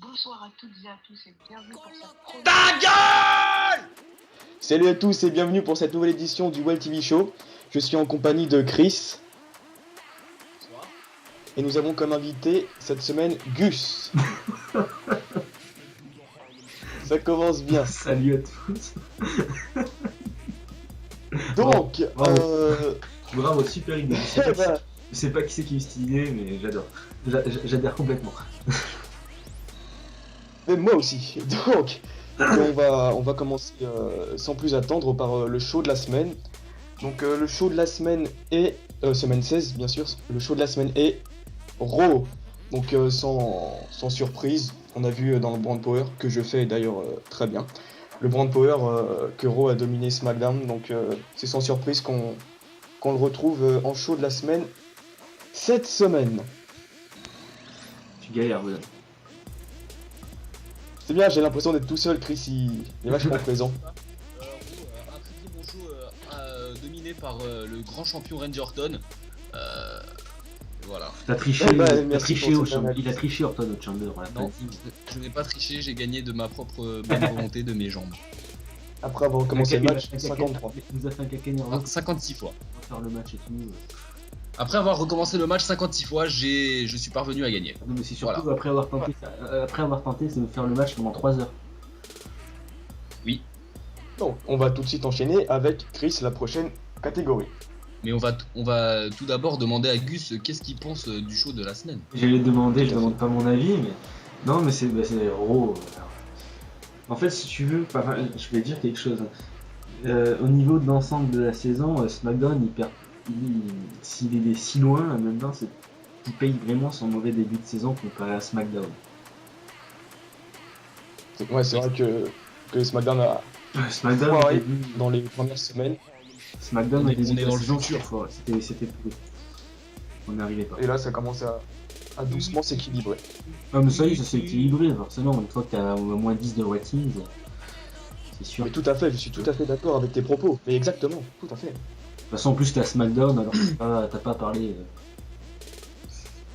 Bonsoir à toutes et à tous et bienvenue pour cette première... Ta gueule! Salut à tous et bienvenue pour cette nouvelle édition du Well TV Show. Je suis en compagnie de Chris. Bonsoir. Et nous avons comme invité cette semaine Gus. Ça commence bien. Salut à tous. Donc, Bravo, super idée. Je sais pas qui c'est qui a eu cette idée, mais j'adore. J'adhère complètement. mais moi aussi. Donc, on va commencer sans plus attendre par le show de la semaine. Donc, le show de la semaine est... semaine 16, bien sûr. Le show de la semaine est Raw. Donc, sans surprise, on a vu dans le Brand Power, que je fais d'ailleurs très bien, le Brand Power que Raw a dominé SmackDown. Donc, c'est sans surprise qu'on le retrouve en show de la semaine cette semaine. Tu galères, ouais. C'est bien, j'ai l'impression d'être tout seul. Chris, il est vachement présent. Un très très bon show dominé par le grand champion Randy Orton. Voilà. T'as triché, Eh ben, t'as merci triché pour au cette champ. analyse. Il a triché Orton au Chamber. Voilà. Non, je n'ai pas triché, j'ai gagné de ma propre bonne volonté de mes jambes. Après avoir commencé le match, 53. Il nous a fait un caca nerveux. 56 fois. On va faire le match et tout. Après avoir recommencé le match 56 fois, je suis parvenu à gagner. Non, mais c'est surtout Voilà. après avoir tenté de faire le match pendant 3 heures. Donc, on va tout de suite enchaîner avec Chris, la prochaine catégorie. Mais on va tout d'abord demander à Gus qu'est-ce qu'il pense du show de la semaine. J'allais demander, je demande pas mon avis, mais non, mais c'est Raw. En fait, si tu veux, je vais dire quelque chose. Au niveau de l'ensemble de la saison, SmackDown, s'il est si loin, maintenant, il paye vraiment son mauvais début de saison comparé à SmackDown. Ouais, c'est vrai que SmackDown a SmackDown, foiré au début, dans les premières semaines. SmackDown, on au est début de la dans le saison, futur. c'était pourri. On n'arrivait pas. Et là, ça commence à doucement s'équilibrer. Ah, mais ça y est, ça s'est équilibré, forcément. Une fois que t'as au moins 10 de ratings, c'est sûr. Mais tout à fait, je suis tout à fait d'accord avec tes propos. Mais exactement, tout à fait. De toute façon, en plus, t'es à SmackDown, alors t'as pas parlé.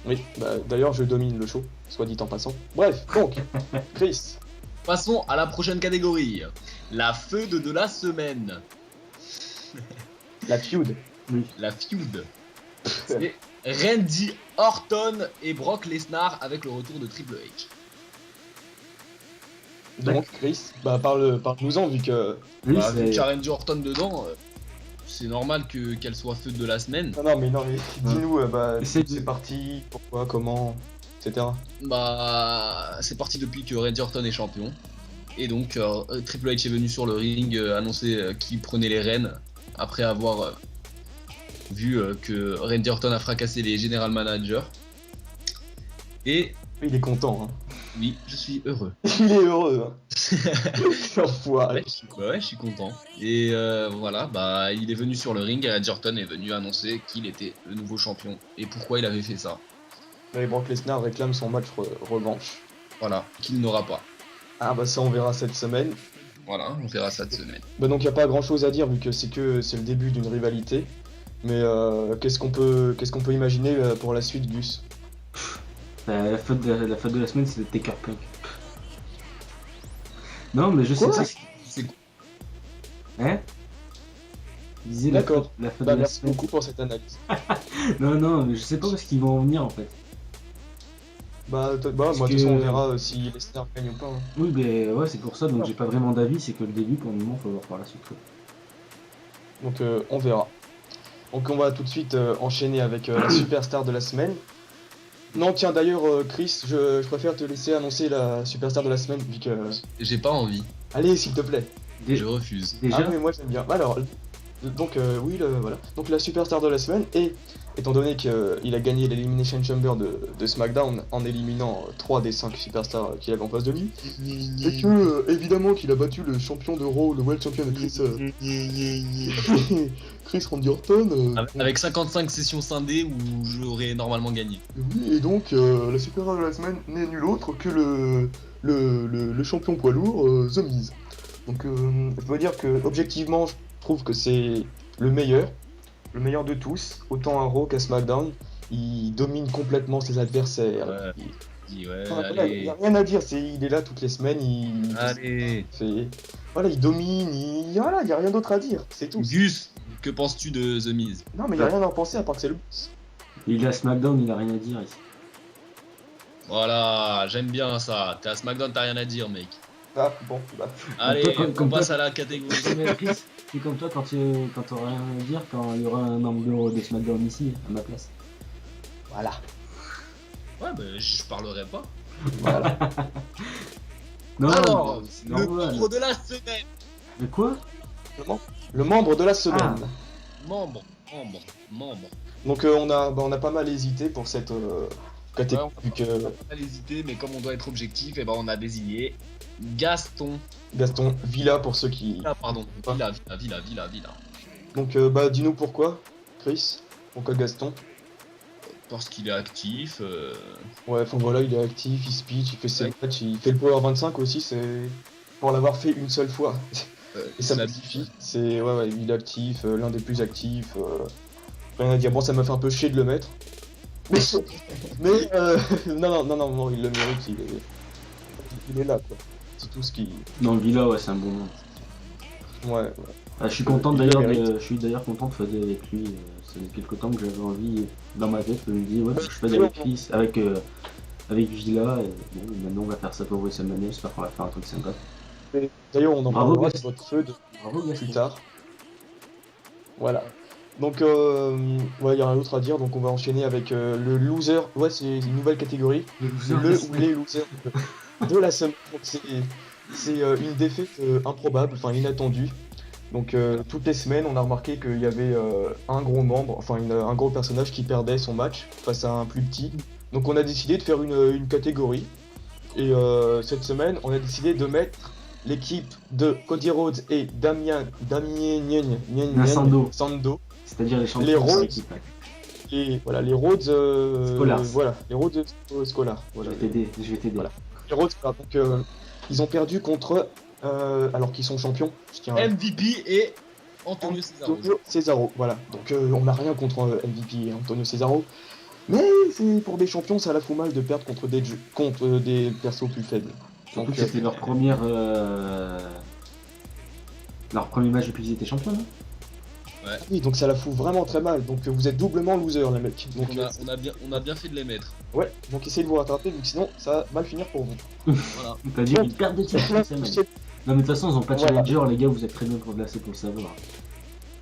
Oui, bah, d'ailleurs, je domine le show, soit dit en passant. Bref, donc, Chris. Passons à la prochaine catégorie. La feud de la semaine. La feud. Oui. La feud. C'est Randy Orton et Brock Lesnar avec le retour de Triple H. Donc, Chris, bah, parle-nous-en, vu que... Oui, Bah, vu c'est. qu'il y a Randy Orton dedans, c'est normal qu'elle soit feud de la semaine. Non, mais dis-nous, bah, C'est- c'est parti, pourquoi, comment, etc. Bah, c'est parti depuis que Randy Orton est champion. Et donc, Triple H est venu sur le ring annoncer qu'il prenait les rênes après avoir vu que Randy Orton a fracassé les general managers. Et Il est content, hein. oui, je suis heureux. Il est heureux, hein. Enfoiré. Ouais, je suis content. Et voilà, bah, il est venu sur le ring et Randy Orton est venu annoncer qu'il était le nouveau champion et pourquoi il avait fait ça. Et Brock Lesnar réclame son match revanche. Voilà, qu'il n'aura pas. Ah bah ça on verra cette semaine. Voilà, on verra ça de semaine. Bah donc y a pas grand chose à dire vu que c'est le début d'une rivalité. Mais qu'est-ce qu'on peut imaginer pour la suite, Gus? La faute de la semaine, c'est Taker Punk. Non, mais je sais Quoi pas. C'est Hein? Je disais la D'accord. faute Bah de la merci semaine. beaucoup pour cette analyse. Non, mais je sais pas où est-ce qu'ils vont en venir en fait. Bah moi de Parce toute façon on que- verra si Lesnar gagne ou pas, hein. Oui, mais ouais, c'est pour ça, donc j'ai pas vraiment d'avis, c'est que le début pour le moment, faut voir par la suite. Quoi. Donc on verra. Donc on va tout de suite enchaîner avec la superstar de la semaine. Non tiens d'ailleurs Chris, je préfère te laisser annoncer la superstar de la semaine vu que... J'ai pas envie, Allez s'il te plaît. je refuse. Déjà, Ah mais moi j'aime bien. Alors, donc oui, voilà. Donc la superstar de la semaine, et étant donné qu'il a gagné l'Elimination Chamber de SmackDown en éliminant 3 des 5 superstars qu'il avait en face de lui, et que évidemment qu'il a battu le champion de Raw, le World Champion Chris Randy Orton. Avec 55 sessions scindées où j'aurais normalement gagné. Oui, et donc la superstar de la semaine n'est nul autre que le champion poids lourd, The Miz. Donc je dois dire que objectivement je trouve que c'est le meilleur de tous, autant à Raw qu'à SmackDown. Il domine complètement ses adversaires. Ouais. dit, ouais, Enfin, voilà, il allez. n'y a rien à dire, il est là toutes les semaines, Allez. voilà, il domine, voilà, il n'y a rien d'autre à dire, c'est tout. Gus, que penses-tu de The Miz? Non, mais il n'y a rien à en penser à part que c'est le boss. Il est à SmackDown, il a rien à dire ici. Voilà, j'aime bien ça. T'es à SmackDown, t'as rien à dire, mec. Ah, bon, bah. Allez, comme on passe toi. à la catégorie. Mais Chris, c'est comme toi quand t'auras rien à dire, quand il y aura un membre de SmackDown ici, à ma place. Voilà. Ouais, bah, je parlerai pas. Voilà. Non, Alors, c'est le normal. membre de la semaine. Mais quoi? Le membre de la semaine. Ah. Membre. Donc on a pas mal hésité pour cette catégorie. Ouais, Vu que On va pas hésiter, mais comme on doit être objectif, et ben on a désigné Gaston. Gaston Villa pour ceux qui. Ah, pardon. Villa. Donc dis-nous pourquoi, Chris. Pourquoi Gaston? Parce qu'il est actif. Ouais, enfin voilà, il est actif, il speech, il fait ses Ouais. matchs, il fait le Power 25 aussi, c'est pour l'avoir fait une seule fois. Et ça il me a- suffit. C'est ouais, il est actif, l'un des plus actifs. Rien à dire. Bon, ça m'a fait un peu chier de le mettre. Mais, non, il le mérite. Il est là, quoi. C'est tout ce qui. Non, Villa, ouais, c'est un bon nom. Ouais. Ah, je suis content Il d'ailleurs, le mérite. je suis d'ailleurs content de fader avec lui. Ça fait quelque temps que j'avais envie dans ma tête. Je me dis, ouais, je fade avec Chris, avec Villa. Et bon, maintenant on va faire ça pour WrestleMania. J'espère qu'on va faire un truc sympa. Et d'ailleurs, on en Bravo, parlera de Gaston. votre feu Bravo, plus Gaston. tard. Voilà. Donc, ouais, il y a rien d'autre à dire. Donc, on va enchaîner avec le loser. Ouais, c'est une nouvelle catégorie. Le loser Le de la ou les losers de la semaine. Donc, c'est une défaite improbable, enfin inattendue. Donc, toutes les semaines, on a remarqué qu'il y avait un gros membre, enfin un gros personnage qui perdait son match face à un plus petit. Donc, on a décidé de faire une catégorie. Et cette semaine, on a décidé de mettre l'équipe de Cody Rhodes et Damien Sando. Sando. C'est-à-dire les champions Les de Rhodes. l'équipe. Et voilà, les Rhodes. Scholars. Voilà, les Rhodes Scholars. Je Voilà, vais t'aider. Voilà. les Rhodes Scholars. Donc, ils ont perdu contre. Alors qu'ils sont champions. Je tiens à- MVP et Antonio Cesaro. Antonio Cesaro. Voilà. Donc, on n'a rien contre MVP et Antonio Cesaro. Mais c'est pour des champions, ça la fout mal de perdre contre des persos plus faibles. Surtout Donc, que c'était leur premier match depuis qu'ils étaient champions, non? oui, donc ça la fout vraiment très mal. Donc vous êtes doublement loser, les mecs. Donc, On a bien fait de les mettre. ouais, donc essayez de vous rattraper, vu que sinon ça va mal finir pour vous. Voilà. T'as dit qu'ils perdent des titres cette semaine. Non, mais de toute façon, ils ont pas de Voilà. challenger, les gars, vous êtes très bien placés pour le savoir.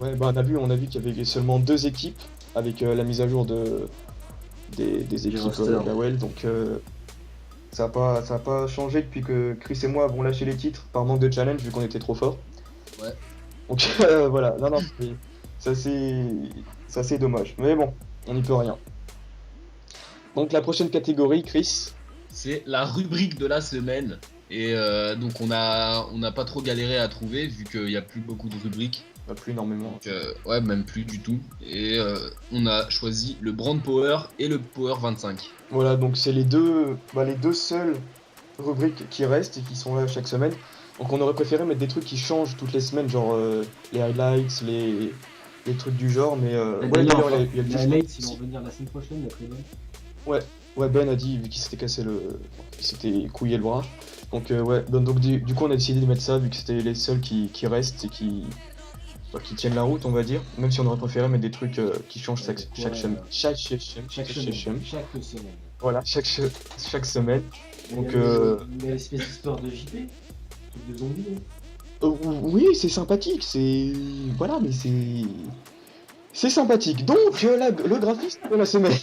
Ouais, bah on a vu qu'il y avait seulement 2 équipes avec la mise à jour des équipes rosters. Gawel, donc ça a pas changé depuis que Chris et moi avons lâché les titres par manque de challenge vu qu'on était trop forts. Ouais. Donc voilà, non, ça c'est dommage. Mais bon, on n'y peut rien. Donc la prochaine catégorie, Chris. C'est la rubrique de la semaine. Et donc on a pas trop galéré à trouver vu qu'il n'y a plus beaucoup de rubriques. Bah, plus énormément. Donc, ouais, même plus du tout. Et on a choisi le Brand Power et le Power 25. Voilà, donc c'est les deux seules rubriques qui restent et qui sont là chaque semaine. Donc on aurait préféré mettre des trucs qui changent toutes les semaines, genre les highlights, les trucs du genre, mais ouais, d'ailleurs, il y a le les jeu highlights, ils vont aussi. venir la semaine prochaine, d'après Ben. Ouais, Ben a dit, vu qu'il s'était il s'était couillé le bras. Donc ouais, donc du coup on a décidé de mettre ça, vu que c'était les seuls qui restent et qui tiennent la route, on va dire. Même si on aurait préféré mettre des trucs qui changent chaque semaine. Chaque semaine. Voilà, chaque semaine. Donc, Il y a l'espèce d'histoire de JP, truc de zombie. Hein. Oui, c'est sympathique, voilà, mais c'est sympathique. Donc, le graphiste de la semaine.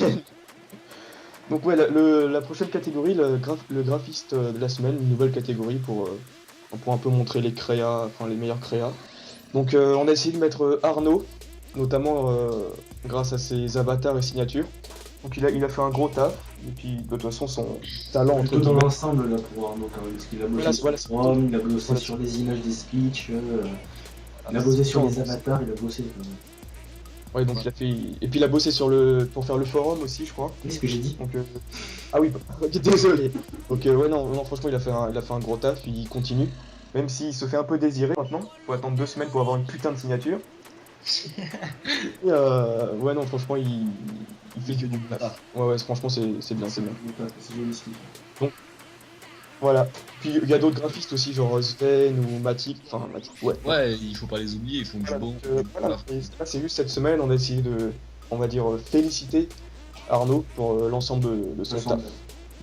Donc, ouais, la prochaine catégorie, le graphiste de la semaine, une nouvelle catégorie pour un peu montrer les créas, enfin les meilleurs créas. Donc, on a essayé de mettre Arnaud, notamment grâce à ses avatars et signatures. Donc, il a fait un gros taf, et puis de toute façon, son talent entre Tout dans guillemets. l'ensemble là pour Arnaud quand même, parce qu'il a bossé Voilà, sur c'est Rome, il a bossé voilà. sur les images des speeches, il a bossé sur les avatars, il a bossé. Ouais, donc il a fait. Et puis il a bossé pour faire le forum aussi, je crois. Qu'est-ce que j'ai dit? Donc, ah oui, désolé. Donc ouais, non, franchement, il a fait un gros taf, il continue. Même s'il se fait un peu désirer maintenant, faut attendre 2 semaines pour avoir une putain de signature. Ouais, non, franchement, il fait que du bien. Ouais, franchement, c'est bien, c'est bien. C'est joli ce qu'il fait. Voilà. Puis il y a d'autres graphistes aussi, genre Sven ou Matic. Enfin, Matic, ouais. Ouais, il faut pas les oublier, ils font du Voilà, bon. donc, voilà. Et là, c'est juste cette semaine, on a essayé de, on va dire, féliciter Arnaud pour l'ensemble de son taf.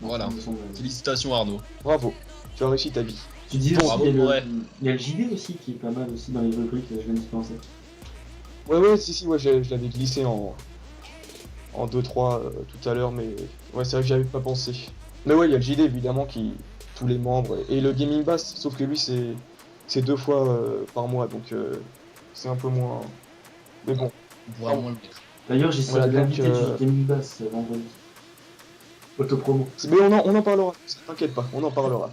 Voilà. Félicitations Arnaud. Bravo, tu as réussi ta vie. Tu disais Bon, aussi bravo, qu'il y a ouais. il y a le JD aussi qui est pas mal aussi dans les rubriques, je viens d'y penser. Ouais, si, ouais, je l'avais glissé en 2-3 tout à l'heure, mais ouais, c'est vrai que j'y avais pas pensé. Mais ouais, il y a le JD évidemment qui. Tous les membres, et le Gaming Bass, sauf que lui c'est 2 fois par mois, donc c'est un peu moins. Mais bon, On pourra moins le mettre. D'ailleurs, j'ai Voilà, essayé l'invité donc, du Gaming Bass vendredi. Autopromo. mais on en parlera, t'inquiète pas, on en parlera.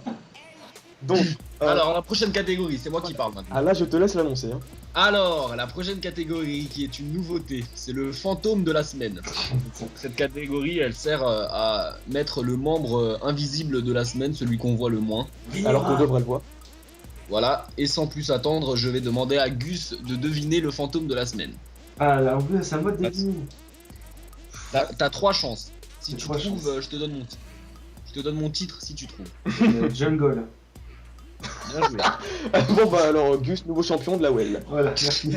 Donc, Alors, la prochaine catégorie, c'est moi qui parle maintenant. là je te laisse l'annoncer. Hein. Alors, la prochaine catégorie qui est une nouveauté, c'est le fantôme de la semaine. Cette catégorie, elle sert à mettre le membre invisible de la semaine, celui qu'on voit le moins. Alors qu'on devrait le voir. Voilà, et sans plus attendre, je vais demander à Gus de deviner le fantôme de la semaine. Ah, là, en plus, c'est un mode deviner. T'as 3 chances. Si J'ai tu 3 trouves, chances. je te donne mon titre. Je te donne mon titre si tu trouves. Jungle. Bien joué. Bon bah alors Gus, nouveau champion de la WEL. Voilà, merci.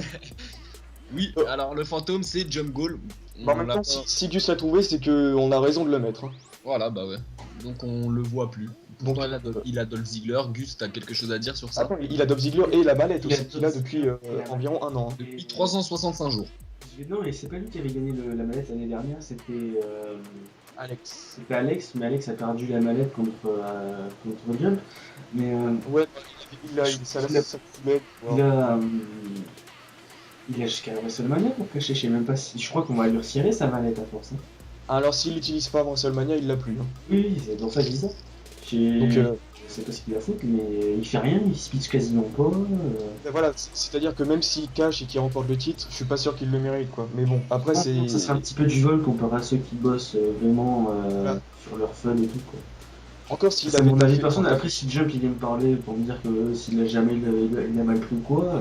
Oui, alors le fantôme c'est Jump Goal. En même temps, si Gus l'a trouvé, c'est qu'on a raison de le mettre. Hein. Voilà, bah ouais. Donc on le voit plus. Donc, Pourtant, il a Dolph Ziggler. Gus, t'as quelque chose à dire sur ça? Attends, il a Dolph Ziggler et la mallette Il a aussi, qu'il a depuis environ un an. Hein. Depuis 365 jours. Non, et c'est pas lui qui avait gagné la mallette l'année dernière, c'était Alex. Alex, mais Alex a perdu la mallette contre Jump. Mais Ouais, ça Il a- coulait. il a jusqu'à WrestleMania pour cacher, je sais même pas si. Je crois qu'on va lui retirer sa mallette à force. Hein. Alors s'il l'utilise pas avant WrestleMania, il l'a plus. Hein. Oui, c'est pour ça que je dis ça. Donc Je sais pas ce qu'il va foutre, mais il fait rien, il se pitch quasiment pas. voilà, c'est-à-dire que même s'il cache et qu'il remporte le titre, je suis pas sûr qu'il le mérite quoi. Mais bon, après c'est. Ça serait un petit peu du vol comparé à ceux qui bossent vraiment Voilà. sur leur fun et tout quoi. Encore s'il C'est avait mon pas avis fait- personnel. Après, si Jump il vient me parler pour me dire que s'il a jamais il a mal pris ou quoi,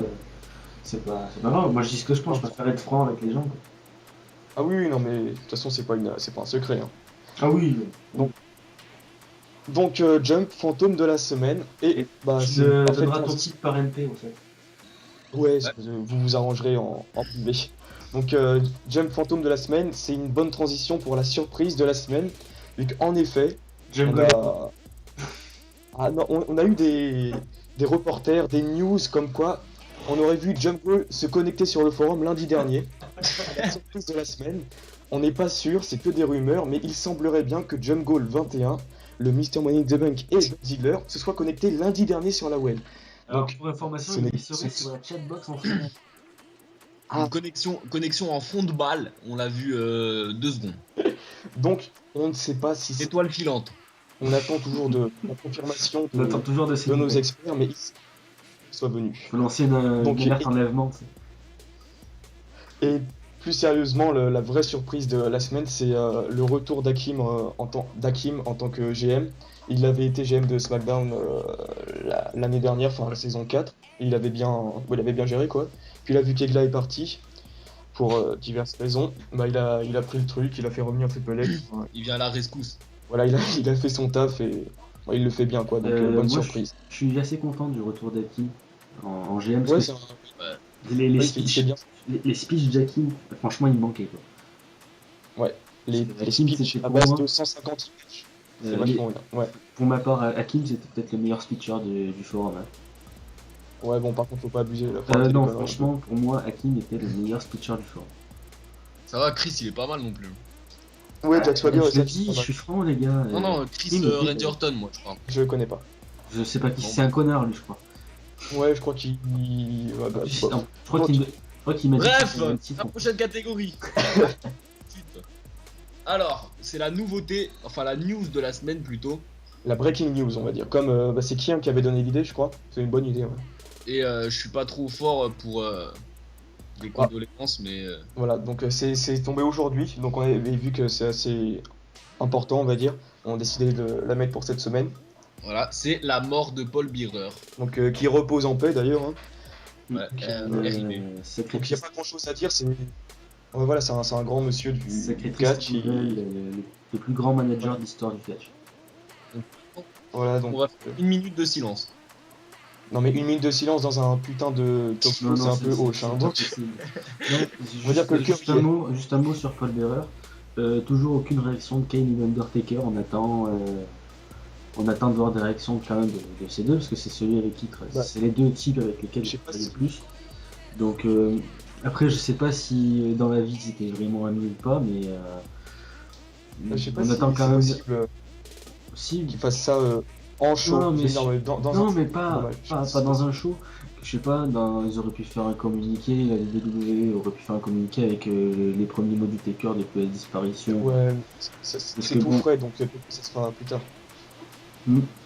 c'est pas grave. Moi je dis ce que je pense, je préfère être franc avec les gens. Quoi. Ah oui, non mais de toute façon c'est pas un secret. Hein. Ah oui, Donc Jump, fantôme de la semaine et bah tu c'est en fait, donneras ton titre par MP en fait. ouais, vous vous arrangerez en privé. Donc Jump fantôme de la semaine, c'est une bonne transition pour la surprise de la semaine, vu qu'en effet, Jump on Goal. a... Ah non, on a eu des reporters, des news comme quoi on aurait vu Jump Goal se connecter sur le forum lundi dernier. La surprise de la semaine, on n'est pas sûr, c'est que des rumeurs, mais il semblerait bien que Jump Goal 21, le Mr. Money in the Bank et Dolph Ziggler se soient connectés lundi dernier sur la web. Alors Donc, pour information, ce n'est- il serait sur la chatbox en France. Ah. Une connexion en fond de balle, on l'a vu 2 secondes. Donc, on ne sait pas si c'est... Étoile filante. On attend toujours la confirmation On attend toujours de ces de nos experts, mais ils soient venus. Faut lancer une Donc, alerte enlèvement. Tu sais. Et plus sérieusement, la vraie surprise de la semaine, c'est le retour d'Hakim en tant que GM. Il avait été GM de SmackDown l'année dernière, enfin la saison 4. Et il avait bien géré quoi. Puis là, vu qu'Egla est parti, pour diverses raisons, bah, il a pris le truc, il a fait revenir Triple H. Il vient à la rescousse. Voilà, il a fait son taf et il le fait bien quoi. Donc bonne moi, surprise. Je suis assez content du retour d'Akim en GM. Ouais, Parce c'est que les il speeches, fait bien. les speeches d'Akim, franchement, il me manquait. Quoi. Les Hakim, speeches c'était à pour base moi, de 150 speeches. C'est les- vachement bien. Ouais. Pour ma part, Hakim, c'était peut-être le meilleur speecher du forum. Hein. Ouais, bon, par contre, faut pas abuser là. Non, franchement, pour moi, Hakim était le meilleur speecher du forum. Ça va, Chris, il est pas mal non plus. Ouais, Jack Swagger, je ça, le dis, je suis franc, les gars. Non, Chris il me dit- Randy Orton, moi, je parle. je le connais pas. Je sais pas qui Bon, c'est, un connard, lui, je crois. Ouais, je crois qu'il. Ouais, bah, Non, je crois qu'il m'a dit Bref, que c'était un titre. la prochaine catégorie. Ensuite. Alors, c'est la nouveauté, enfin la news de la semaine plutôt. la breaking news, on va dire. Comme c'est qui qui avait donné l'idée, je crois. C'est une bonne idée. Ouais. Et je suis pas trop fort pour les condoléances, mais Voilà, donc c'est tombé aujourd'hui. Donc on avait vu que c'est assez important, on va dire. On a décidé de la mettre pour cette semaine. voilà, c'est la mort de Paul Bearer. Donc qui repose en paix d'ailleurs. Hein. Ouais, RIP. Sacré Donc il n'y a pas grand chose à dire, c'est voilà, c'est un grand monsieur du triste catch. nouvelle, le plus grand manager de l'histoire du catch. Voilà, donc. On va faire 1 minute de silence. Non, mais 1 minute de silence dans un putain de talk show, c'est un peu hoche. Hein, donc, on va dire que juste un mot sur Paul Bearer. Toujours aucune réaction de Kane ou Undertaker. On attend de voir des réactions quand même de ces deux, parce que c'est celui avec qui c'est les deux types avec lesquels je travaille le plus. Donc après, je sais pas si dans la vie c'était vraiment ami ou pas, mais je sais pas on si attend c'est quand même possible qu'il fasse ça en show. Non, mais pas pas dans un show. Je sais pas, ils auraient pu faire un communiqué, la WWE aurait pu faire un communiqué avec les premiers mots du Taker depuis la disparition. Ouais, c'est tout frais, donc ça se fera plus tard.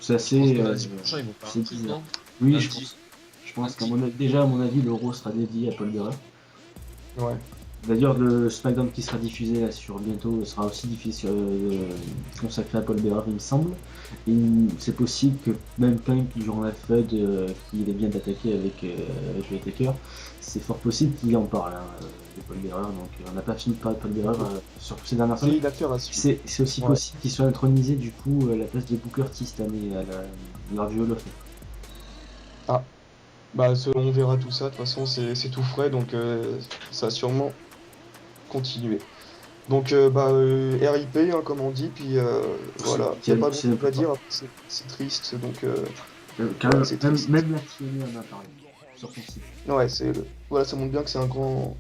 C'est assez. Lundi prochain, ils vont faire un truc, non? Oui, je pense qu'à mon avis, le Raw sera dédié à Paul Bearer. Ouais. D'ailleurs, le SmackDown qui sera diffusé là sur bientôt sera aussi diffusé consacré à Paul Bearer, il me semble. Et c'est possible que même Punk, durant la FUD, qu'il est bien d'attaquer avec le Taker, c'est fort possible qu'il en parle de Paul Bearer. Donc on n'a pas fini de parler de Paul Bearer sur ces dernières semaines. C'est aussi possible qu'il soit intronisé du coup à la place de Booker T cette année lors du Hall of Fame. Ah, bah on verra tout ça. De toute façon, c'est tout frais, donc ça va sûrement continuer. Donc RIP hein, comme on dit, puis voilà, il n'y a pas grand chose à dire, c'est triste, donc même la TNA en a parlé sur son site. Ouais, voilà, ça montre bien que c'est un grand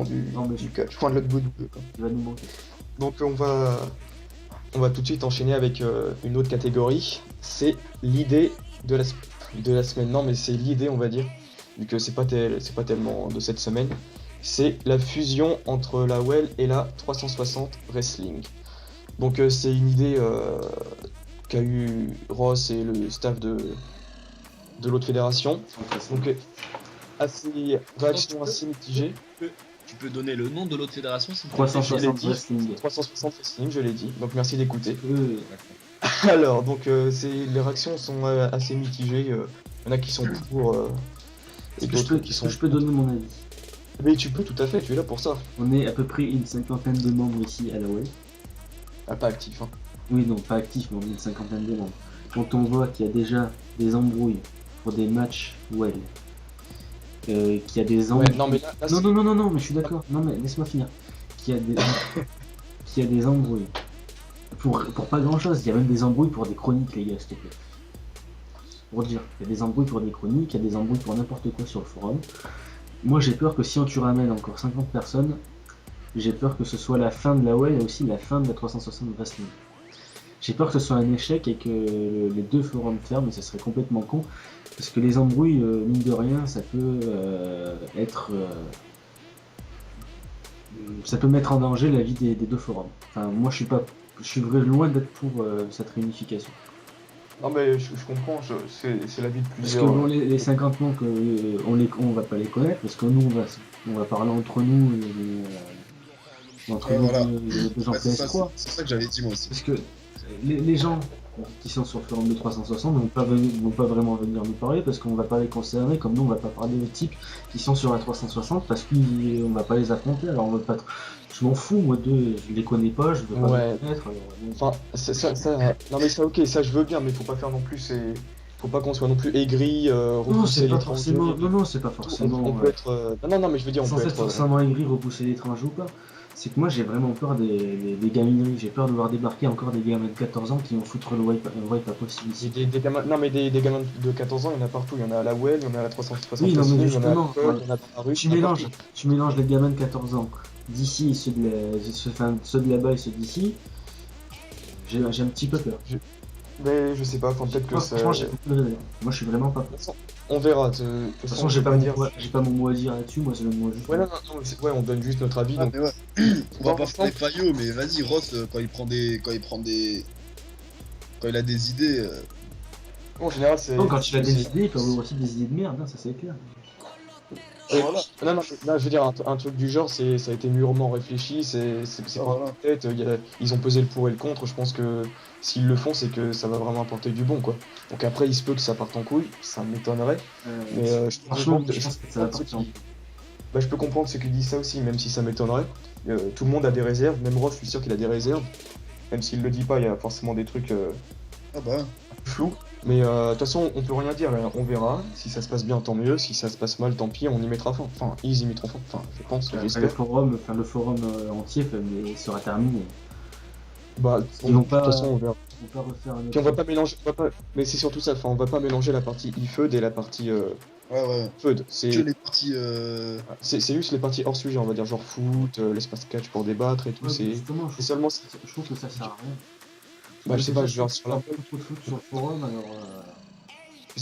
du catch, enfin de la WWE. Il va nous manquer. Donc on va tout de suite enchaîner avec une autre catégorie, c'est l'idée de la semaine. Non mais c'est l'idée on va dire, vu que c'est pas tellement de cette semaine. C'est la fusion entre la WELL et la 360 Wrestling. Donc c'est une idée qu'a eu Ross et le staff de l'autre fédération. Donc réaction assez mitigée. Tu peux donner le nom de l'autre fédération, c'est 360 Wrestling. 360 Wrestling, je l'ai dit. Donc merci d'écouter. Alors donc les réactions sont assez mitigées. Il y en a qui sont pour et d'autres qui sont. Je peux donner mon avis. Mais tu peux tout à fait, tu es là pour ça. On est à peu près une cinquantaine de membres ici à la WELL. Ah, pas actif, hein. Oui, non, pas actif, mais on est une cinquantaine de membres. Quand on voit qu'il y a déjà des embrouilles pour des matchs WELL, qu'il y a des embrouilles. Ouais, non, mais là, non, mais je suis d'accord. Non, mais laisse-moi finir. Qu'il y a des embrouilles pour pas grand chose. Il y a même des embrouilles pour des chroniques, les gars, s'il te plaît. Pour dire, il y a des embrouilles pour des chroniques, il y a des embrouilles pour n'importe quoi sur le forum. Moi j'ai peur que si tu ramènes encore 50 personnes, j'ai peur que ce soit la fin de la WELL et aussi la fin de la 360 Wrestling. J'ai peur que ce soit un échec et que les deux forums ferment, et ça serait complètement con. Parce que les embrouilles, mine de rien, ça peut ça peut mettre en danger la vie des deux forums. Enfin, moi je suis loin d'être pour cette réunification. Non mais je comprends, c'est la vie de plusieurs. Parce que bon, les 50 noms, on va pas les connaître, parce que nous on va parler entre nous les gens PS3. C'est ça que j'avais dit moi aussi. Parce que les gens qui sont sur le forum de 360 ne vont pas vraiment venir nous parler, parce qu'on va pas les concerner, comme nous on va pas parler des types qui sont sur la 360, parce qu'on va pas les affronter, alors on va pas... Je m'en fous, moi d'eux, je les connais pas, je veux pas les connaître. Enfin, non mais ça ok, ça je veux bien, mais faut pas faire non plus, faut pas qu'on soit non plus aigri, repousser c'est pas forcément. Non, c'est pas forcément. On peut être. Non, mais je veux dire, on peut être. Sans être forcément aigri, repousser l'étranger ou pas. C'est que moi j'ai vraiment peur des gamineries, j'ai peur de voir débarquer encore des gamins de 14 ans qui vont foutre le wipe pas possible ici. Des gamins, non mais des gamins de 14 ans, il y en a partout, il y en a à la WELL, il y en a à la 360, oui, non, mais justement, il y en a à la il y en a dans la rue. Tu mélanges les gamins de 14 ans d'ici et ceux de là-bas et ceux d'ici, j'ai un petit peu peur. Mais je sais pas, peut-être que ça... Franchement, moi je suis vraiment pas peur. On verra. De toute façon, j'ai pas mon mot à dire là-dessus, moi c'est le mot juste. Ouais, on donne juste notre avis. Ah, donc... mais ouais. On va pas faire des faillots, mais vas-y, Ross, quand il a des idées. En général, c'est. Non, quand il a des idées, il peut avoir aussi des idées de merde, hein, ça c'est clair. Voilà. Non, je veux dire, un truc du genre, ça a été mûrement réfléchi, c'est pas Voilà. en tête, ils ont pesé le pour et le contre, je pense que s'ils le font, c'est que ça va vraiment apporter du bon, quoi. Donc après, il se peut que ça parte en couille, ça m'étonnerait, mais je peux Franchement, comprendre- je pense que ça va partir en bah, je peux comprendre ceux qui disent ça aussi, même si ça m'étonnerait. Tout le monde a des réserves, même Ross, je suis sûr qu'il a des réserves, même s'il le dit pas, il y a forcément des trucs Ah bah. flous. Mais de toute façon, on peut rien dire, là. On verra. Si ça se passe bien, tant mieux. Si ça se passe mal, tant pis, on y mettra fin. Enfin, ils y mettront fin. Enfin, je pense, Après, j'espère. le forum entier sera terminé. Bah, Ils vont de pas- toute façon, on verra. On va pas refaire un autre. Puis on va pas mélanger, mais c'est surtout ça. Enfin, on va pas mélanger la partie e-feud et la partie Ouais. feud. Que C'est les parties. c'est juste les parties hors sujet, on va dire, genre foot, l'espace catch pour débattre et tout. Ouais, C'est justement, c'est seulement. je trouve que ça sert à rien. Bah, je sais pas, Ça, je vais je sur la. parle pas trop de foot sur le forum, alors.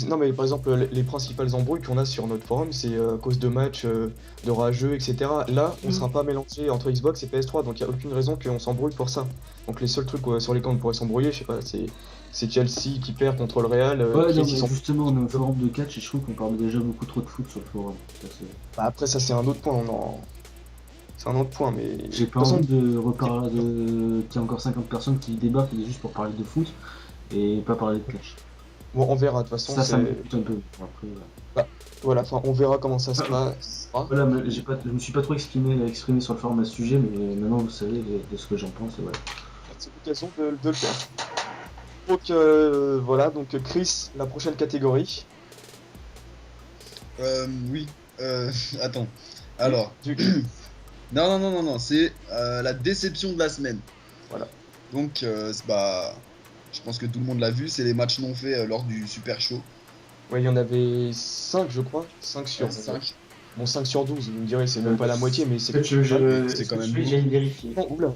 Non, mais par exemple, les principales embrouilles qu'on a sur notre forum, c'est à cause de matchs, de rageux, etc. Là, on sera pas mélangé entre Xbox et PS3, donc il n'y a aucune raison qu'on s'embrouille pour ça. Donc les seuls trucs sur lesquels on pourrait s'embrouiller, je sais pas, c'est Chelsea qui perd contre le Real. Ouais, qui non, est mais 600. justement, on est au forum de catch et je trouve qu'on parle déjà beaucoup trop de foot sur le forum. Bah, après, ça, c'est un autre point. C'est un autre point, mais. J'ai pas De toute façon, envie de reparler qu'il y a encore 50 personnes qui débattent juste pour parler de foot et pas parler de catch. bon, on verra, de toute façon. Ça me c'est- coûte un peu. Après, Voilà, enfin, on verra comment ça se passera. voilà, mais je me suis pas trop exprimé sur le forum à ce sujet, mais maintenant vous savez de ce que j'en pense. Et voilà. C'est l'occasion de le faire. Donc, voilà, donc Chris, la prochaine catégorie. Oui. Attends. Alors. Du- Non, c'est la déception de la semaine. Voilà. Donc, je pense que tout le monde l'a vu, c'est les matchs non faits lors du Super Show. Ouais, il y en avait 5, je crois. 5 sur 5. Bon, 5 sur 12, vous me direz, c'est même pas la moitié, mais c'est. c'est quand même J'ai vérifié. Non, oula.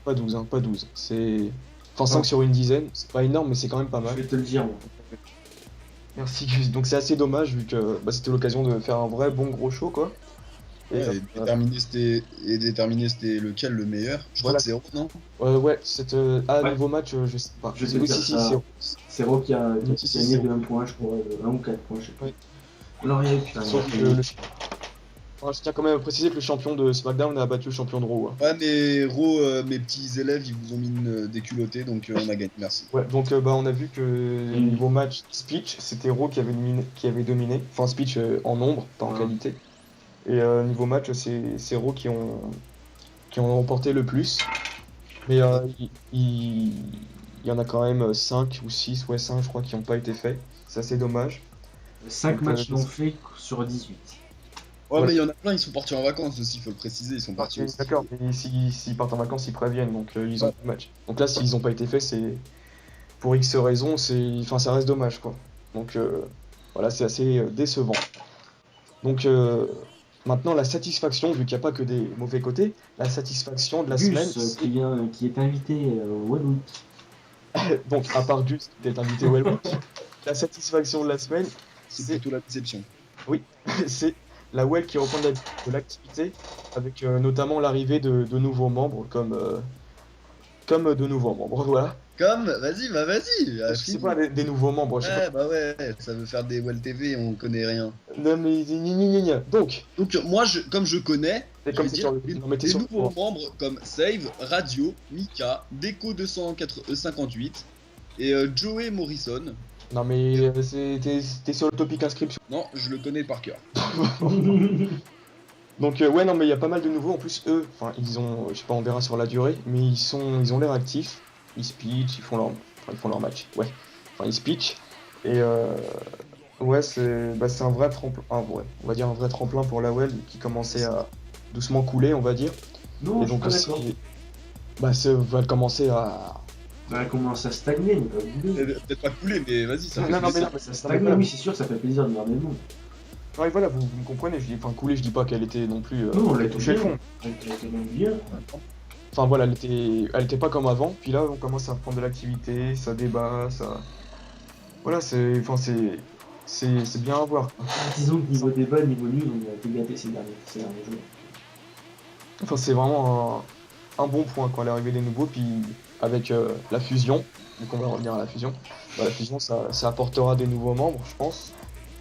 Pas 12, hein, pas 12. C'est. Enfin, 5 Non. sur une dizaine, c'est pas énorme, mais c'est quand même pas Je mal. vais te le dire. Moi. Merci, Gus. Donc, c'est assez dommage, vu que c'était l'occasion de faire un vrai bon gros show, quoi. Et, Et déterminer c'était lequel le meilleur. Je crois Voilà. que c'est Hero, non? ouais, Ouais. niveau match, je sais pas. Je vais te Oui, dire si, ça. c'est. C'est Ro qui a Si, gagné c'est de 1 point, je crois, de 1 ou 4 points, je sais pas. Ouais. Laurier, putain. Sauf que enfin, je tiens quand même à préciser que le champion de SmackDown a battu le champion de Raw. Hein. Ouais, mais Ro, mes petits élèves, ils vous ont mis des culottés, donc on a gagné, merci. Ouais, donc on a vu que niveau match speech, c'était Raw qui avait dominé. Enfin, speech en nombre, pas en Ouais. qualité. Et niveau match, c'est Raw qui ont remporté le plus. Mais il y en a quand même 5 ou 6, ouais 5 je crois, qui n'ont pas été faits. C'est assez dommage. 5 Donc, matchs non faits sur 18. Ouais, Ouais. mais il y en a plein, ils sont partis en vacances aussi, faut le préciser, ils sont partis aussi. D'accord, mais s'ils partent en vacances, ils préviennent, donc ils ont pas de match. Donc là, s'ils n'ont pas été faits, c'est pour X raisons, enfin, ça reste dommage, quoi. Donc voilà, c'est assez décevant. Donc maintenant, la satisfaction, vu qu'il n'y a pas que des mauvais côtés, la satisfaction de la Gus, semaine, c'est- qui est invité au One Week. donc à part Gus qui est invité au Hellweek, la satisfaction de la semaine, C'est c'est plutôt la déception. c'est la Well qui reprend de l'activité, avec notamment l'arrivée de nouveaux membres, comme de nouveaux membres, voilà. Vas-y, Je sais pas, des nouveaux membres, je sais Ouais, bah ouais, ça veut faire des Well TV, on connaît rien. pas. Non mais gna. Donc, Donc moi, comme je connais, c'est je comme vais c'est dire, sur le... Non, mais t'es des sur le nouveaux forum. membres comme Save, Radio, Mika, Deco 258 et Joey Morrison. Non mais t'es sur le topic inscription. Non, je le connais par cœur. Donc ouais, non mais il y a pas mal de nouveaux. En plus eux, enfin ils ont, je sais pas, on verra sur la durée, mais ils ont l'air actifs. Ils speech, ils font leur match. Ouais. Enfin ils speech et ouais c'est un vrai tremplin, on va dire un vrai tremplin pour la Well qui commençait à doucement couler, on va dire. Non, Et je suis donc pas d'accord. ça va commencer à. Ça commence à stagner, mais pas bouger. Peut-être pas couler, mais vas-y, ça fait Non, mais plaisir. non, Ça stagne, oui, c'est sûr, ça fait plaisir de voir des noms. Ouais, voilà, vous me comprenez, enfin couler, je dis pas qu'elle était non plus Non, elle qu'elle était touchait le bien. fond. Elle était même bien. Enfin voilà, elle était pas comme avant, puis là on commence à reprendre de l'activité, ça débat, ça. Voilà, c'est bien à voir. Disons que niveau débat, niveau news, on a été gâtés ces derniers jours. Enfin c'est vraiment un bon point quoi, l'arrivée des nouveaux, puis avec la fusion, donc on va revenir à la fusion. Bah, la fusion ça apportera des nouveaux membres, je pense.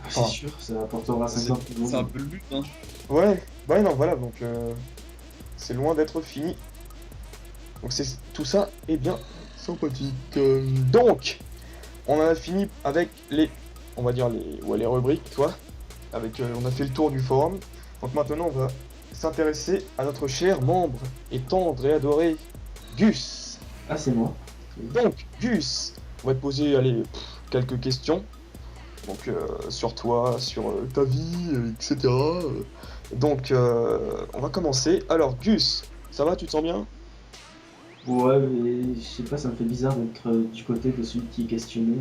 C'est sûr, ça apportera 50 millions. C'est un peu le but, hein. Ouais, bah non, voilà, donc c'est loin d'être fini. Donc c'est tout ça est bien sympathique. Donc, on a fini avec on va dire les rubriques, quoi. Avec, on a fait le tour du forum. Donc maintenant, on va s'intéresser à notre cher membre et tendre et adoré Gus. Ah, c'est moi. Donc, Gus, on va te poser, allez, quelques questions. Donc, sur toi, sur ta vie, etc. Donc, on va commencer. Alors, Gus, ça va, tu te sens bien? Ouais, mais je sais pas, ça me fait bizarre d'être du côté de celui qui est questionné.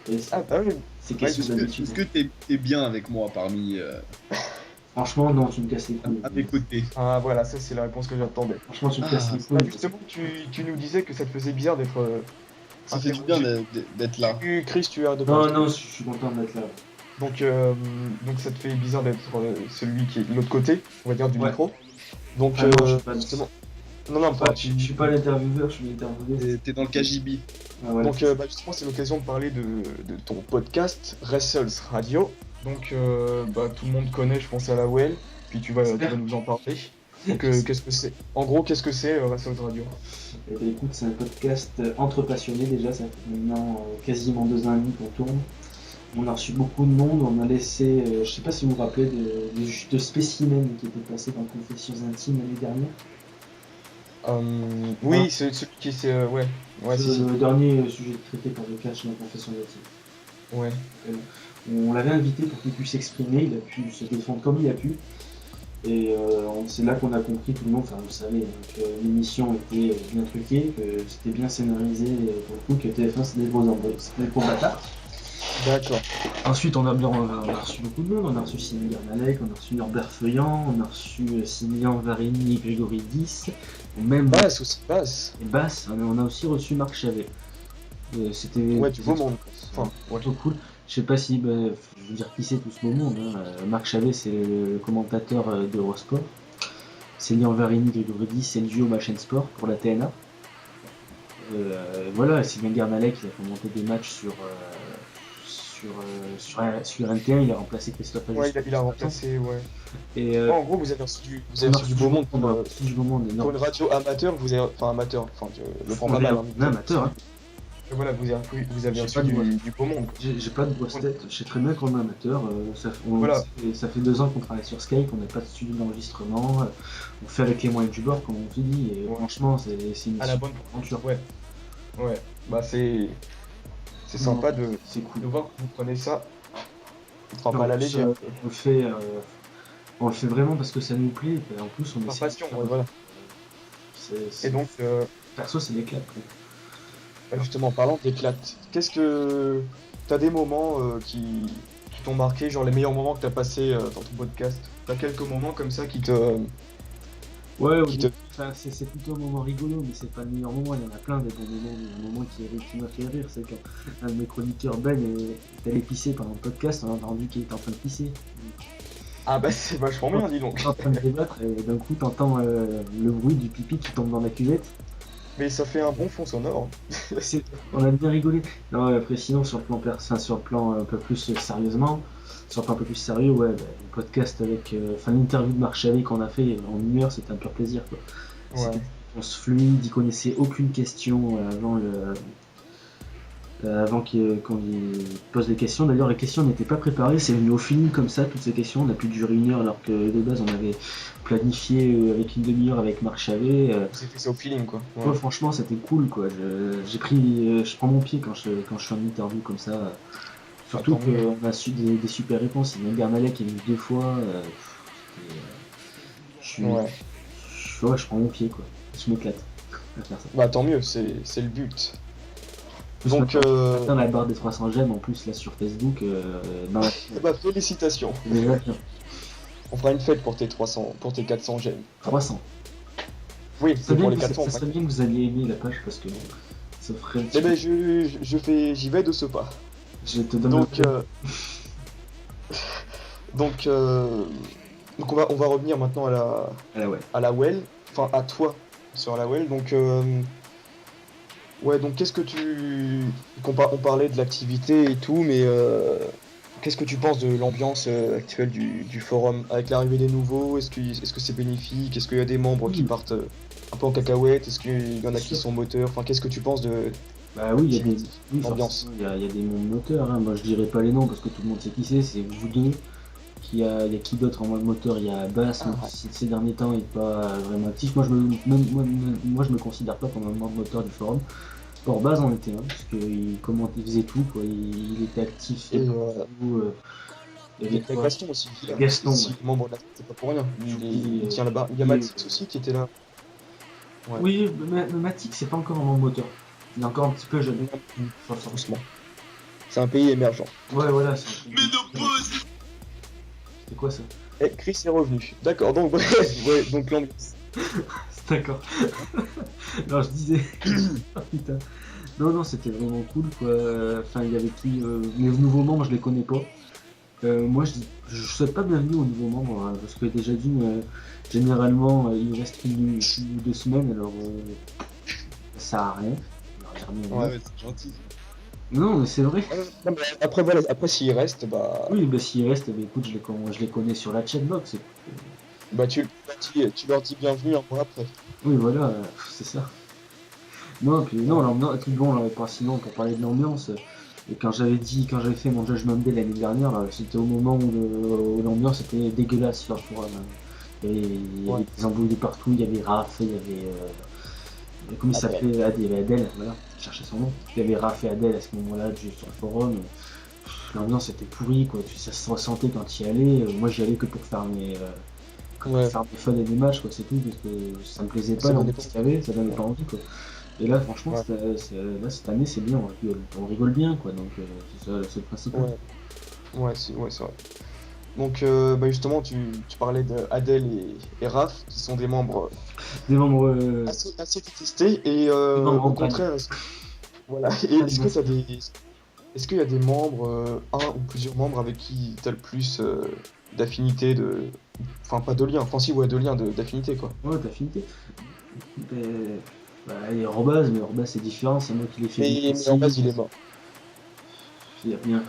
Mais après, Ah, bah oui. c'est Ouais, question d'habitude. Est-ce que t'es bien avec moi parmi Franchement, non, tu me casses les couilles. à mes côtés? Ah, voilà, ça, c'est la réponse que j'attendais. Franchement, tu me Ah, casses les Bah, couilles. justement, tu nous disais que ça te faisait bizarre d'être. Ça fait du bien d'être là. Chris, tu as de Non, non, je suis content d'être là. Donc ça te fait bizarre d'être celui qui est de l'autre côté, on va dire, du Ouais. micro. Donc, Ah non, je suis pas- justement. Non, pas. Je suis pas l'intervieweur, je suis l'interviewé. T'es dans le KGB. Ah, voilà. Donc, justement, c'est l'occasion de parler de ton podcast, Wrestles Radio. Donc, tout le monde connaît, je pense, à la WEL. Puis tu vas nous en parler. Donc, qu'est-ce que c'est? En gros, qu'est-ce que c'est Wrestles Radio? Eh ben, écoute, c'est un podcast entre passionnés déjà, ça fait maintenant quasiment 2 ans et demi qu'on tourne. On a reçu beaucoup de monde, on a laissé, je sais pas si vous vous rappelez de Spécimen qui était passé dans Confessions Intimes l'année dernière. Oui, c'est celui qui c'est. Ouais, si. Le dernier sujet traité par le catch dans Confessions Intimes. Ouais. On l'avait invité pour qu'il puisse s'exprimer, il a pu se défendre comme il a pu. Et c'est là qu'on a compris tout le monde, enfin vous savez, que l'émission était bien truquée, que c'était bien scénarisé pour le coup, que TF1 c'était des gros bâtards. D'accord. Ensuite on a reçu beaucoup de monde, on a reçu Simon Garnalek, on a reçu Norbert Feuillant, on a reçu Simian Varini, Grégory 10, même Basse aussi, basse. et Basse, on a aussi reçu Marc Chavet. C'était Ouais, du beau monde. Enfin, ouais. plutôt cool. Je sais pas si, je veux dire qui c'est tout ce beau monde. Hein. Marc Chavet, c'est le commentateur d'Eurosport. Célian Varini, Grégory 10, c'est le duo Ma chaîne sport pour la TNA. Voilà, Sylvain Garnalek, il a commenté des matchs sur NT1, il a remplacé Christophe Ajus. Ouais, il a remplacé, ouais. Et En gros, vous avez reçu du beau monde on a reçu du beau monde pour énorme. une radio amateur, vous avez. Enfin, amateur, enfin, le prends pas mal. Hein. Un amateur, hein. Et voilà, vous avez J'ai reçu pas de du beau monde. J'ai pas de grosse tête, je sais très bien qu'on est amateur, Voilà. ça fait 2 ans qu'on travaille sur Skype, on n'a pas de studio d'enregistrement, on fait avec les moyens du bord comme on se dit, et Ouais. franchement c'est une À la bonne aventure. Ouais. Ouais. Bah, c'est sympa de C'est cool. voir que vous prenez ça. On prend Non, pas à la ça, légère. on le fait vraiment parce que ça nous plaît, et en plus on Par essaie de passion, faire- ouais, voilà. c'est- Et donc, perso c'est l'éclat. quoi. justement, en parlant d'éclate, qu'est-ce que. T'as des moments qui t'ont marqué, genre les meilleurs moments que t'as passé dans ton podcast? T'as quelques moments comme ça qui te. Ouais, Qui te- enfin, c'est plutôt un moment rigolo, mais c'est pas le meilleur moment, il y en a plein des bons moments, mais un moment qui m'a fait rire, c'est quand un de mes chroniqueurs Ben est allé pisser pendant le podcast, on a entendu qu'il était en train de pisser. Ah bah c'est vachement bien, dis donc. En train de débattre, et d'un coup t'entends le bruit du pipi qui tombe dans la cuvette. Mais ça fait un bon fond sonore. On a bien rigolé. Non, après sinon sur le plan un peu plus sérieusement, sur le plan un peu plus sérieux, ouais, le podcast avec, l'interview de Marc Chavet qu'on a fait en 1 heure, c'était un pur plaisir quoi. Ouais. C'était- On se fluide, il connaissait aucune question avant qu'on lui pose des questions. D'ailleurs, les questions n'étaient pas préparées, c'est venu au feeling comme ça, toutes ces questions. On a pu durer 1 heure alors que de base on avait planifié avec une demi-heure avec Marc Chavet. Vous avez fait ça au feeling, quoi. Ouais. Ouais, franchement, c'était cool quoi. Je prends mon pied quand je suis en interview comme ça. Surtout tant mieux. qu'on a su des super réponses. Il y a Garnalek qui est venu 2 fois. Ouais. Je prends mon pied quoi. Je m'éclate à faire ça. Bah tant mieux, c'est le but. Plus Donc, maintenant, la barre des 300 j'aime en plus là sur Facebook. bah félicitations. C'est déjà bien. On fera une fête pour tes 300, pour tes 400 j'aime. 300. Oui, Ça c'est pour les serait 400. bien que vous alliez aimer la page parce que bon, ça ferait un petit Eh ben j'y vais de ce pas. Je te donne Donc donc on va revenir maintenant ouais. à la well, enfin à toi sur la well. Donc ouais, donc qu'est-ce que on parlait de l'activité et tout, mais qu'est-ce que tu penses de l'ambiance actuelle du forum avec l'arrivée des nouveaux? Est-ce que c'est bénéfique? Est-ce qu'il y a des membres qui partent un peu en cacahuète? Est-ce qu'il y en a qui sont moteurs? Enfin, qu'est-ce que tu penses de Bah oui, il y a des, oui, l'ambiance? forcément, il y a des mondes moteurs, hein. Moi je dirais pas les noms parce que tout le monde sait qui c'est vous deux. Il y a qui d'autre en mode moteur? Il y a Bass, même si ces derniers temps il n'est pas vraiment actif. Moi je me considère pas comme un membre moteur du forum. Pour Baz en était un, parce qu'il faisait tout, quoi. Il était actif, Et tout, il y il y avait a quoi Gaston aussi. Gaston, Si ouais. membre de la c'est pas pour rien. Puis, Il tient là-bas. Il y a puis, Matix aussi qui était là. Ouais. Oui, mais Matic c'est pas encore un membre moteur. Il est encore un petit peu jeune. Sur le sens. Doucement. C'est un pays émergent. Ouais, voilà. Mais C'était quoi ça? Et Chris est revenu. D'accord, donc bref, ouais, donc l'ambiance. D'accord. Non, je disais. Oh, putain. Non, c'était vraiment cool, quoi. Enfin, il y avait qui les nouveaux membres, je les connais pas. Moi, je souhaite pas bienvenue aux nouveaux membres, hein, parce que déjà d'une, généralement, il reste une ou 2 semaines, alors ça sert à rien. Ouais, c'est gentil. Non, mais c'est vrai. Non, mais après, voilà, après s'il reste, bah, Oui, bah s'il reste, bah, écoute, je les connais sur la chatbox. bah tu leur dis bienvenue un mois après. Oui, voilà, c'est ça. Non, puis non, l'ambiance, bon, là, pas sinon pour parler de l'ambiance. Et quand j'avais fait mon Judgment Day l'année dernière, là, c'était au moment où l'ambiance était dégueulasse sur le forum. Il y avait des embrouilles partout, il y avait Raph, il y avait. Comment il s'appelait? Adèle, voilà, je cherchais son nom. Il y avait Raph et Adèle à ce moment-là, juste sur le forum. L'ambiance était pourrie, quoi. Ça se ressentait quand tu y allais. Moi, j'y allais que pour faire mes fun et des matchs, quoi, c'est tout, parce que ça me plaisait pas, l'ambiance qu'il y avait, ça donnait pas envie, quoi. Et là, franchement, là, cette année, c'est bien, on rigole bien, quoi, donc c'est le principal. Ouais, c'est vrai. Donc, bah justement, tu parlais d'Adèle et Raph, qui sont des membres Des membres. assez détestés, et membres au en panne. contraire, voilà. Et est-ce qu'il y a des membres, un ou plusieurs membres avec qui tu as le plus d'affinité, enfin pas de lien, enfin si, ouais, de lien, d'affinité, quoi. Ouais, d'affinité. Bah, il y a Robaz, mais Robaz c'est différent, c'est moi qui l'ai fait. Mais en base, il est mort. Il y a bien.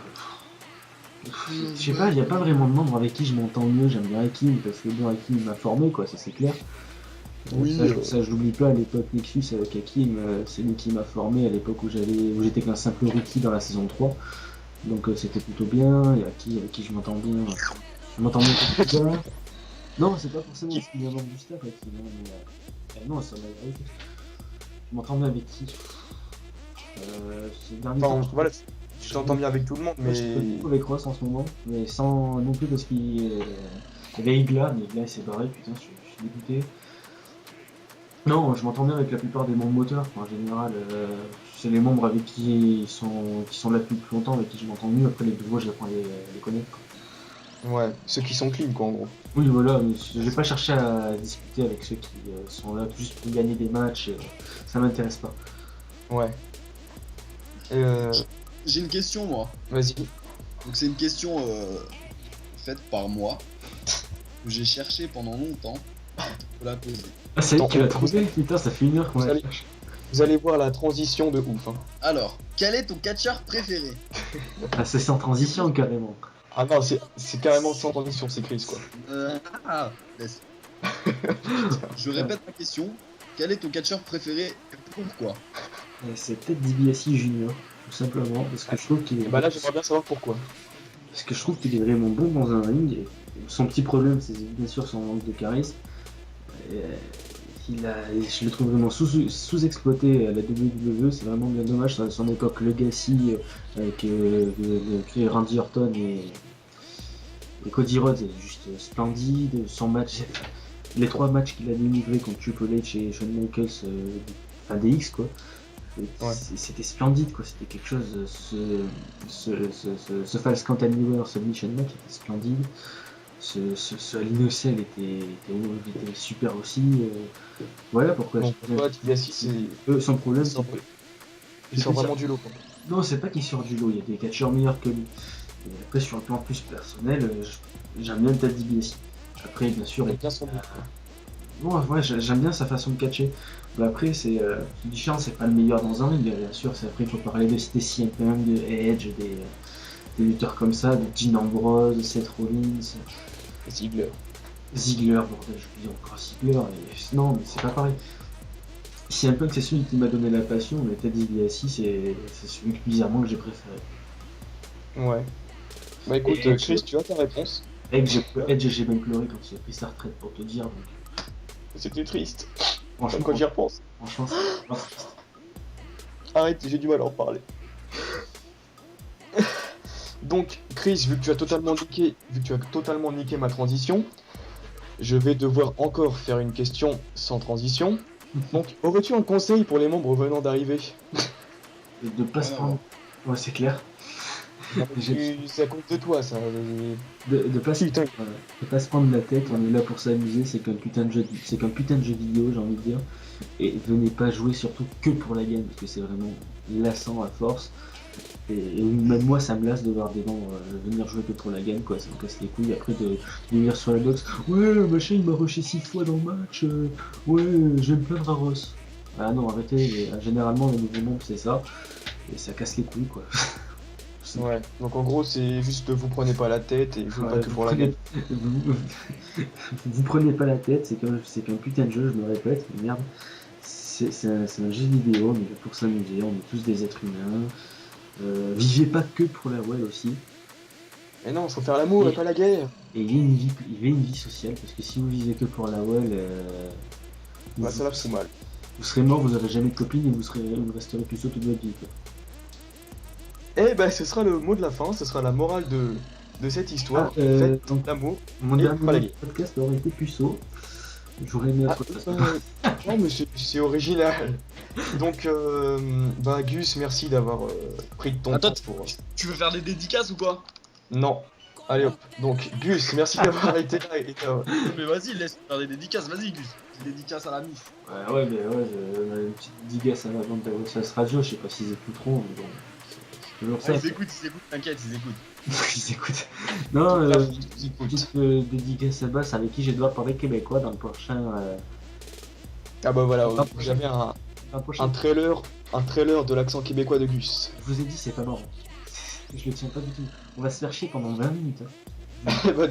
Je sais pas, il n'y a pas vraiment de membres avec qui je m'entends mieux. J'aime bien Hakim, parce que bon, Hakim m'a formé, quoi, ça c'est clair. Oui, ça je l'oublie pas, à l'époque Nexus avec Hakim, c'est lui qui m'a formé à l'époque où j'étais qu'un simple rookie dans la saison 3. Donc c'était plutôt bien, et avec qui je m'entends bien. Je m'entends bien avec quelqu'un. Non, c'est pas forcément parce qu'il y a un membre du staff avec qui, non, ça m'a arrivé. Je m'entends bien avec qui ces derniers temps, voilà, tu t'entends bien avec tout le monde, moi, mais. je suis beaucoup avec Ross en ce moment, mais sans non plus parce qu'il y avait Igla, mais Igla il s'est barré, putain, je suis dégoûté. Non, je m'entends bien avec la plupart des membres moteurs, en général, c'est les membres avec qui sont là depuis plus longtemps, avec qui je m'entends mieux, après les nouveaux je apprends à les connaître, quoi. Ouais, ceux qui sont clean, quoi, en gros. Oui, voilà, mais je vais pas chercher à discuter avec ceux qui sont là juste pour gagner des matchs, ça m'intéresse pas. Ouais. J'ai une question, moi. Vas-y. Donc, c'est une question faite par moi, que j'ai cherché pendant longtemps pour la poser. Ah, ça y est, Attends, tu l'as trouvé? Putain, ça fait 1 heure qu'on Vous la allez- cherche. Vous allez voir la transition de ouf, hein. Alors, quel est ton catcheur préféré? Ah, c'est sans transition, carrément. Ah non, c'est carrément sans transition, c'est Chris, quoi. Laisse. Je répète ma question. Quel est ton catcheur préféré et pourquoi? C'est peut-être DiBiase Junior, tout simplement, parce que je trouve qu'il est... Et bah là, j'aimerais bien savoir pourquoi. Parce que je trouve qu'il est vraiment bon dans un ring. Et son petit problème, c'est bien sûr son manque de charisme. Et, je le trouve vraiment sous-exploité à la WWE. C'est vraiment bien dommage. À son époque, Legacy avec Randy Orton et Cody Rhodes est juste splendide. Son match, les 3 matchs qu'il a délivrés contre Triple H et Shawn Michaels, enfin DX, quoi. C'était splendide, quoi. C'était quelque chose. Ce False Count Anywhere Submission match était splendide. Ce Linocell était super aussi. Voilà pourquoi. Donc, pourquoi DiBiase, c'est. Son problème, c'est Ils sont vraiment du lot, quoi. non, c'est pas qu'il sort du lot, il y a des catcheurs meilleurs que lui. Et après, sur le plan plus personnel, j'aime bien Ted DiBiase. Après, bien sûr, Il a bien son but, quoi. ouais, j'aime bien sa façon de catcher. Mais après, c'est différent, c'est pas le meilleur dans un ring, bien sûr. Après, il faut parler de CM Punk, de Edge, des lutteurs comme ça, de Dean Ambrose, Seth Rollins, Ziggler. Ziggler, bordel, je dis encore Ziggler, et non, mais c'est pas pareil. CM Punk, c'est celui qui m'a donné la passion, mais Ted DiBiase, c'est celui que bizarrement que j'ai préféré. Ouais. Bah écoute, Et- Chris, tu as ta réponse. Edge, j'ai même pleuré quand il a pris sa retraite, pour te dire. Donc, C'était triste. franchement, Quand j'y repense. franchement, c'est pas triste. Arrête, j'ai du mal à en parler. Donc, Chris, vu que tu as totalement niqué ma transition, je vais devoir encore faire une question sans transition. Donc, aurais-tu un conseil pour les membres venant d'arriver? De pas se prendre. Ouais, c'est clair. Ça compte de toi, ça. De pas se... Putain. de pas se prendre la tête, on est là pour s'amuser, c'est qu'un putain de jeu vidéo, j'ai envie de dire. Et venez pas jouer surtout que pour la game, parce que c'est vraiment lassant à force. Et même moi, ça me lasse de voir des gens venir jouer que pour la game, quoi. Ça me casse les couilles après de venir sur la box. Ouais, machin, il m'a rushé 6 fois dans le match. Ouais, je vais me plaindre à Ross. Ah non, arrêtez. Généralement, les nouveaux membres, c'est ça. Et ça casse les couilles, quoi. Ouais, donc en gros, c'est juste vous prenez pas la tête et jouez Ouais, pas que pour la game. vous prenez pas la tête, c'est qu'un putain de jeu, je me répète, mais merde. C'est un jeu vidéo, on est là pour s'amuser, on est tous des êtres humains. Vivez pas que pour la WoW aussi. Mais non, faut faire l'amour et pas la guerre. Et il y a une vie sociale, parce que si vous vivez que pour la WoW, Bah, ça la fout mal. vous serez mort, vous aurez jamais de copine et vous resterez puceau toute votre vie, quoi. Et bah, ce sera le mot de la fin, ce sera la morale de cette histoire. Ah, Faites donc, l'amour. Mon Et dernier pas la guerre. podcast aurait été puceau. J'aurais aimé Ah, être non, mais c'est original. Donc, bah, Gus, merci d'avoir pris de ton Attends, temps pour. Tu veux faire des dédicaces ou quoi? Non. Allez hop. Donc, Gus, merci d'avoir été là. Mais vas-y, laisse faire des dédicaces, vas-y Gus. Des dédicaces à la mif. Ouais, mais ouais, une petite dédicace à la bande d'Avoxas Radio, je sais pas s'ils écouteront, mais bon, c'est toujours ça. Ils écoutent, t'inquiète, ils écoutent. Ils écoutent. Non, Ils écoutent. petite dédicace à Bass avec qui je dois parler québécois dans le prochain. Ah bah voilà, Ah, j'avais un prochain. trailer de l'accent québécois de Gus. Je vous ai dit, c'est pas marrant. Je le tiens pas du tout. On va se faire chier pendant 20 minutes. Hein. Bah,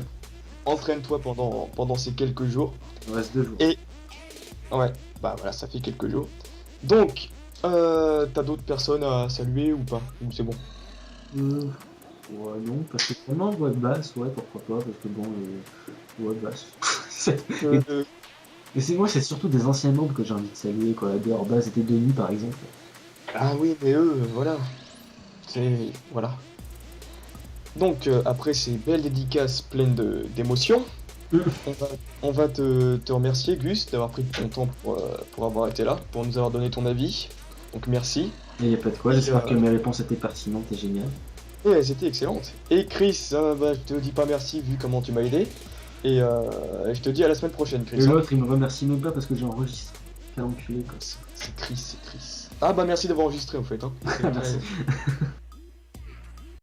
entraîne-toi pendant ces quelques jours. Il nous reste 2 jours. Et- Ouais, bah voilà, ça fait quelques jours. Donc, t'as d'autres personnes à saluer ou pas? Ou c'est bon? Ouais, non, parce que vraiment, Bass, ouais, pourquoi pas, parce que bon, ouais, Bass. Mais c'est moi, c'est surtout des anciens membres que j'ai envie de saluer, quoi. Dehors Bass était Denis, par exemple. Ah oui, mais eux, voilà. C'est... Voilà. Donc, après ces belles dédicaces pleines d'émotions, on va te remercier, Gus, d'avoir pris ton temps pour avoir été là, pour nous avoir donné ton avis. Donc, merci. Il n'y a pas de quoi, Et, j'espère que mes réponses étaient pertinentes et géniales. Et elles étaient excellentes. Et Chris, bah, je te dis pas merci vu comment tu m'as aidé. Et je te dis à la semaine prochaine, Chris. Et l'autre, il me remercie même pas parce que j'ai enregistré. Quel enculé, quoi. C'est Chris, c'est Chris. Ah bah merci d'avoir enregistré en fait. Hein. Merci.